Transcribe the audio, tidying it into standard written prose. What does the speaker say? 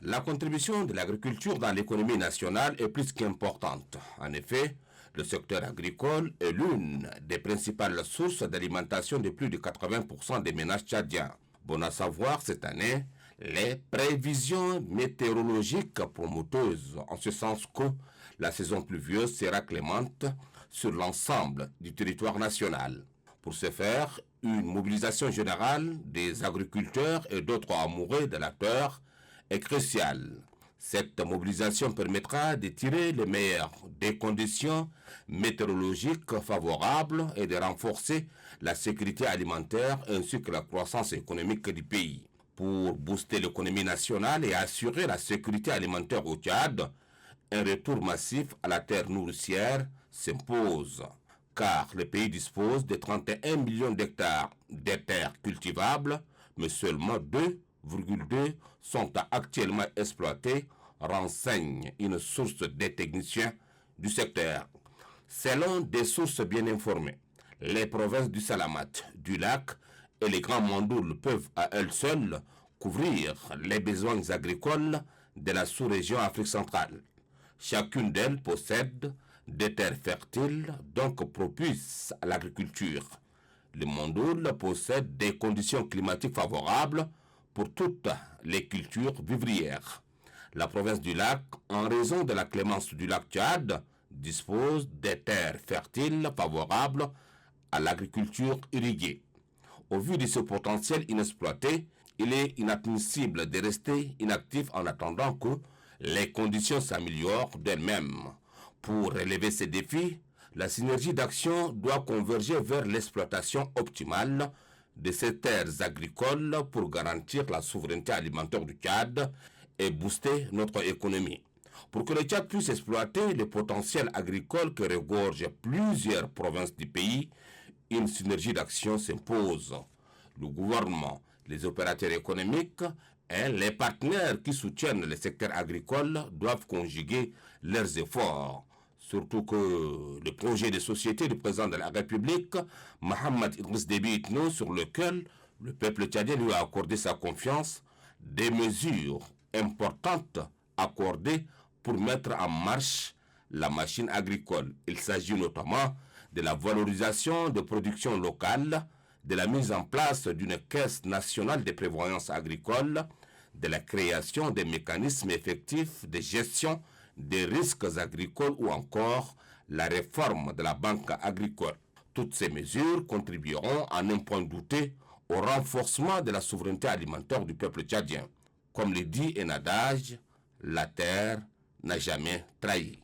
La contribution de l'agriculture dans l'économie nationale est plus qu'importante. En effet, le secteur agricole est l'une des principales sources d'alimentation de plus de 80% des ménages tchadiens. Bon à savoir, cette année, les prévisions météorologiques prometteuses, en ce sens que la saison pluvieuse sera clémente sur l'ensemble du territoire national. Pour ce faire, une mobilisation générale des agriculteurs et d'autres amoureux de la terre est cruciale. Cette mobilisation permettra de tirer le meilleur des conditions météorologiques favorables et de renforcer la sécurité alimentaire ainsi que la croissance économique du pays. Pour booster l'économie nationale et assurer la sécurité alimentaire au Tchad, un retour massif à la terre nourricière s'impose, car le pays dispose de 31 millions d'hectares de terres cultivables, mais seulement 2,2 sont actuellement exploités, renseigne une source des techniciens du secteur. Selon des sources bien informées, les provinces du Salamat, du Lac et les Grands Mandouls peuvent à elles seules couvrir les besoins agricoles de la sous-région Afrique centrale. Chacune d'elles possède des terres fertiles, donc propices à l'agriculture. Le Mandoul possède des conditions climatiques favorables pour toutes les cultures vivrières. La province du Lac, en raison de la clémence du lac Tchad, dispose des terres fertiles favorables à l'agriculture irriguée. Au vu de ce potentiel inexploité, il est inadmissible de rester inactif en attendant que les conditions s'améliorent d'elles-mêmes. Pour relever ces défis, la synergie d'action doit converger vers l'exploitation optimale de ces terres agricoles pour garantir la souveraineté alimentaire du Tchad et booster notre économie. Pour que le Tchad puisse exploiter le potentiel agricole que regorgent plusieurs provinces du pays, une synergie d'action s'impose. Le gouvernement, les opérateurs économiques et les partenaires qui soutiennent le secteur agricole doivent conjuguer leurs efforts. Surtout que le projet de société du président de la République, Mohamed Idriss Déby Itno, sur lequel le peuple tchadien lui a accordé sa confiance, des mesures importantes accordées pour mettre en marche la machine agricole. Il s'agit notamment de la valorisation de production locale, de la mise en place d'une caisse nationale de prévoyance agricole, de la création des mécanismes effectifs de gestion des risques agricoles ou encore la réforme de la banque agricole. Toutes ces mesures contribueront, à n'en point douter, au renforcement de la souveraineté alimentaire du peuple tchadien. Comme le dit un adage, la terre n'a jamais trahi.